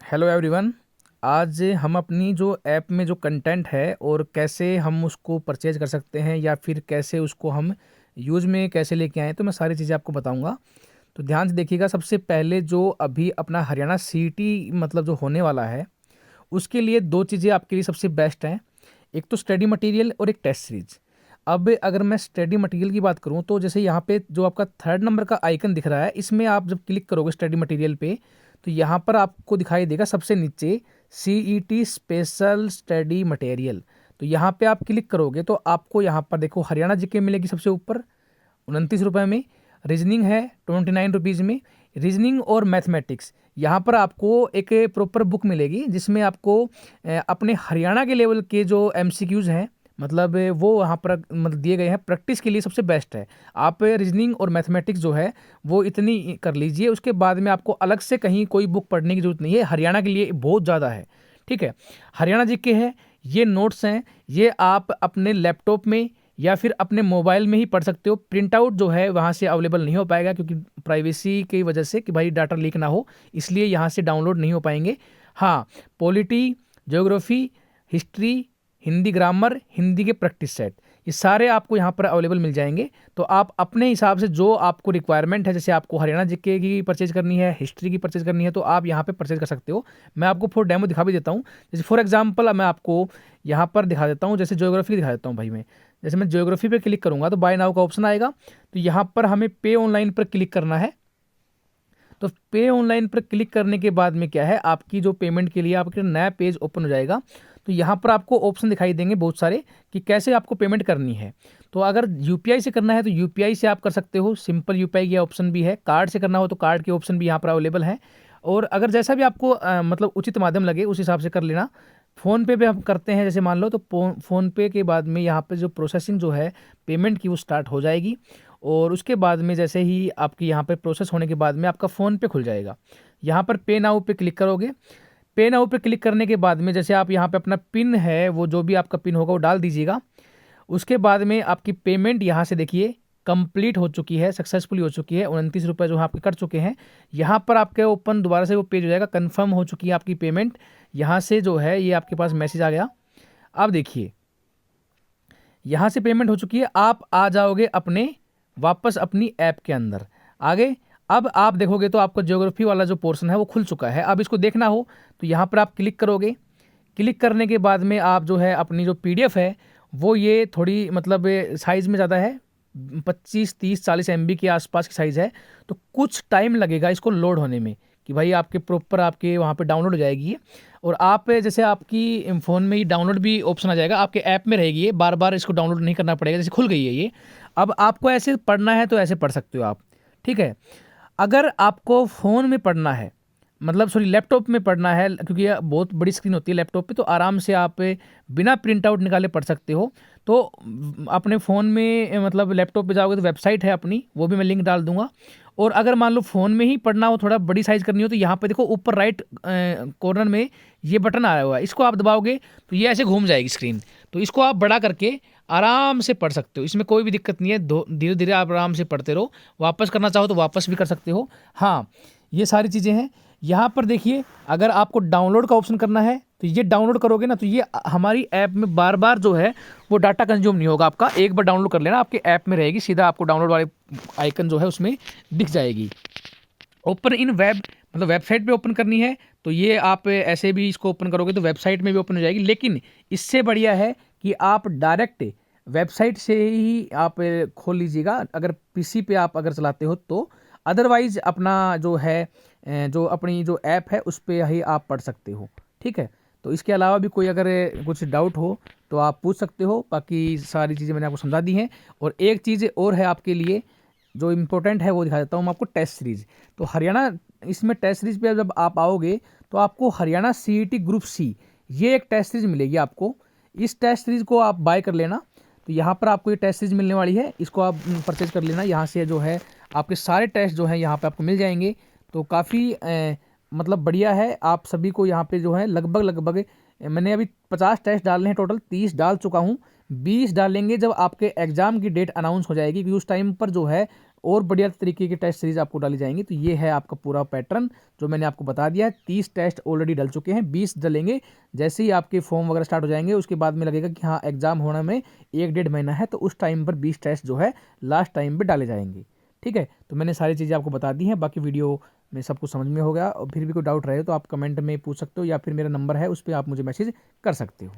Hello everyone. आज हम अपनी जो ऐप में जो कंटेंट है और कैसे हम उसको परचेज कर सकते हैं या फिर कैसे उसको हम यूज़ में कैसे लेके आएँ, तो मैं सारी चीज़ें आपको बताऊंगा। तो ध्यान से देखिएगा। सबसे पहले जो अभी अपना हरियाणा सीटी मतलब जो होने वाला है, उसके लिए दो चीज़ें आपके लिए सबसे बेस्ट हैं। एक तो स्टडी मटेरियल और एक टेस्ट सीरीज। अब अगर मैं स्टडी मटेरियल की बात करूं तो जैसे यहाँ पे जो आपका थर्ड नंबर का आइकन दिख रहा है, इसमें आप जब क्लिक करोगे स्टडी मटेरियल पे, तो यहाँ पर आपको दिखाई देगा सबसे नीचे CET स्पेशल स्टडी मटेरियल। तो यहाँ पे आप क्लिक करोगे तो आपको यहाँ पर देखो हरियाणा जीके मिलेगी सबसे ऊपर 29 रुपये में। रीजनिंग है 29 रुपीज़ में। रीजनिंग और मैथमेटिक्स यहाँ पर आपको एक प्रॉपर बुक मिलेगी जिसमें आपको अपने हरियाणा के लेवल के जो MCQs हैं, मतलब वो वहाँ पर मतलब दिए गए हैं, प्रैक्टिस के लिए सबसे बेस्ट है। आप रीजनिंग और मैथमेटिक्स जो है वो इतनी कर लीजिए, उसके बाद में आपको अलग से कहीं कोई बुक पढ़ने की जरूरत नहीं है। हरियाणा के लिए बहुत ज़्यादा है। ठीक है, हरियाणा जीके है, ये नोट्स हैं, ये आप अपने लैपटॉप में या फिर अपने मोबाइल में ही पढ़ सकते हो। प्रिंट आउट जो है वहाँ से अवेलेबल नहीं हो पाएगा क्योंकि प्राइवेसी की वजह से कि भाई डाटा लीक ना हो, इसलिए यहाँ से डाउनलोड नहीं हो पाएंगे। हाँ, polity, geography, history, Hindi grammar, Hindi के प्रैक्टिस सेट, ये सारे आपको यहाँ पर अवेलेबल मिल जाएंगे। तो आप अपने हिसाब से जो आपको रिक्वायरमेंट है, जैसे आपको हरियाणा जीके की परचेज करनी है, हिस्ट्री की परचेज करनी है, तो आप यहाँ पे परचेज कर सकते हो। मैं आपको फॉर डेमो दिखा भी देता हूँ। जैसे फॉर एग्जांपल मैं आपको यहाँ पर दिखा देता हूँ, जैसे ज्योग्राफी दिखा देता हूँ भाई मैं। जैसे मैं ज्योग्राफी पे क्लिक करूँगा तो बाय नाउ का ऑप्शन आएगा। तो यहाँ पर हमें पे ऑनलाइन पर क्लिक करना है। तो पे ऑनलाइन पर क्लिक करने के बाद में क्या है, आपकी जो पेमेंट के लिए आपका नया पेज ओपन हो जाएगा। तो यहाँ पर आपको ऑप्शन दिखाई देंगे बहुत सारे कि कैसे आपको पेमेंट करनी है। तो अगर यूपीआई से करना है तो यूपीआई से आप कर सकते हो, सिंपल यूपीआई का ऑप्शन भी है। कार्ड से करना हो तो कार्ड के ऑप्शन भी यहाँ पर अवेलेबल है। और अगर जैसा भी आपको मतलब उचित माध्यम लगे उस हिसाब से कर लेना। फ़ोन पे भी हम करते हैं जैसे मान लो, तो फ़ोन पे के बाद में यहाँ पे जो प्रोसेसिंग जो है पेमेंट की वो स्टार्ट हो जाएगी। और उसके बाद में जैसे ही आपकी यहाँ पे प्रोसेस होने के बाद में आपका फ़ोन पे खुल जाएगा। यहाँ पर पे नाउ पे क्लिक करोगे। पे नाउ पे क्लिक करने के बाद में जैसे आप यहाँ पे अपना पिन है, वो जो भी आपका पिन होगा वो डाल दीजिएगा। उसके बाद में आपकी पेमेंट यहाँ से देखिए कंप्लीट हो चुकी है, सक्सेसफुली हो चुकी है। 29 रुपये जो आपके कट चुके हैं। यहाँ पर आपके ओपन दोबारा से वो पेज हो जाएगा, कन्फर्म हो चुकी है आपकी पेमेंट। यहाँ से जो है ये आपके पास मैसेज आ गया। अब देखिए यहाँ से पेमेंट हो चुकी है। आप आ जाओगे अपने वापस अपनी ऐप के अंदर आगे। अब आप देखोगे तो आपका ज्योग्राफी वाला जो पोर्शन है वो खुल चुका है। अब इसको देखना हो तो यहाँ पर आप क्लिक करोगे। क्लिक करने के बाद में आप जो है अपनी जो PDF है वो, ये थोड़ी मतलब साइज़ में ज़्यादा है, 25 30 40 MB के आसपास की साइज़ है। तो कुछ टाइम लगेगा इसको लोड होने में कि भाई आपके प्रॉपर आपके वहाँ पे डाउनलोड हो जाएगी ये। और आप जैसे आपकी फ़ोन में ही डाउनलोड भी ऑप्शन आ जाएगा, आपके ऐप में रहेगी ये, बार बार इसको डाउनलोड नहीं करना पड़ेगा। जैसे खुल गई है ये। अब आपको ऐसे पढ़ना है तो ऐसे पढ़ सकते हो आप। ठीक है, अगर आपको फ़ोन में पढ़ना है, मतलब सॉरी लैपटॉप में पढ़ना है, क्योंकि ये बहुत बड़ी स्क्रीन होती है लैपटॉप पे, तो आराम से आप बिना प्रिंट आउट निकाले पढ़ सकते हो। तो अपने फ़ोन में मतलब लैपटॉप पे जाओगे तो वेबसाइट है अपनी, वो भी मैं लिंक डाल दूंगा। और अगर मान लो फ़ोन में ही पढ़ना हो, थोड़ा बड़ी साइज़ करनी हो, तो यहाँ पे देखो ऊपर राइट कॉर्नर में ये बटन आया हुआ है, इसको आप दबाओगे तो ये ऐसे घूम जाएगी स्क्रीन। तो इसको आप बड़ा करके आराम से पढ़ सकते हो, इसमें कोई भी दिक्कत नहीं है। धीरे धीरे आप आराम से पढ़ते रहो। वापस करना चाहो तो वापस भी कर सकते हो। हाँ, ये सारी चीज़ें हैं। यहाँ पर देखिए, अगर आपको डाउनलोड का ऑप्शन करना है तो ये डाउनलोड करोगे ना, तो ये हमारी ऐप में बार बार जो है वो डाटा कंज्यूम नहीं होगा आपका। एक बार डाउनलोड कर लेना, आपके ऐप में रहेगी, सीधा आपको डाउनलोड वाले आइकन जो है उसमें दिख जाएगी। ओपन इन वेब मतलब वेबसाइट पे ओपन करनी है तो ये आप ऐसे भी इसको ओपन करोगे तो वेबसाइट में भी ओपन हो जाएगी। लेकिन इससे बढ़िया है कि आप डायरेक्ट वेबसाइट से ही आप खोल लीजिएगा, अगर PC पे आप अगर चलाते हो तो। अदरवाइज अपना जो है जो अपनी जो ऐप है उस पर ही आप पढ़ सकते हो। ठीक है, तो इसके अलावा भी कोई अगर कुछ डाउट हो तो आप पूछ सकते हो। बाकी सारी चीज़ें मैंने आपको समझा दी हैं। और एक चीज़ और है आपके लिए जो इम्पोर्टेंट है, वो दिखा देता हूँ मैं आपको, टेस्ट सीरीज़। तो हरियाणा इसमें टेस्ट सीरीज़ पे जब आप आओगे तो आपको हरियाणा CET ग्रुप C, ये एक टेस्ट सीरीज़ मिलेगी आपको। इस टेस्ट सीरीज़ को आप बाय कर लेना। तो यहाँ पर आपको ये टेस्ट सीरीज़ मिलने वाली है, इसको आप परचेज कर लेना। यहाँ से जो है आपके सारे टेस्ट जो हैं यहाँ पे आपको मिल जाएंगे। तो काफ़ी मतलब बढ़िया है। आप सभी को यहाँ पे जो है लगभग लगभग मैंने अभी 50 टेस्ट डालने हैं, टोटल 30 डाल चुका हूँ। 20 डालेंगे जब आपके एग्ज़ाम की डेट अनाउंस हो जाएगी, क्योंकि उस टाइम पर जो है और बढ़िया तरीके की टेस्ट सीरीज आपको डाली जाएंगी। तो ये है आपका पूरा पैटर्न जो मैंने आपको बता दिया है। 30 टेस्ट ऑलरेडी डल चुके हैं, 20 डलेंगे। जैसे ही आपके फॉर्म वगैरह स्टार्ट हो जाएंगे उसके बाद में लगेगा कि हाँ एग्जाम होने में 1-1.5 महीना है, तो उस टाइम पर 20 टेस्ट जो है लास्ट टाइम पर डाले जाएंगे। ठीक है, तो मैंने सारी चीज़ें आपको बता दी हैं। बाकी वीडियो में सब कुछ समझ में होगा, और फिर भी कोई डाउट रहे तो आप कमेंट में पूछ सकते हो, या फिर मेरा नंबर है उस पर आप मुझे मैसेज कर सकते हो।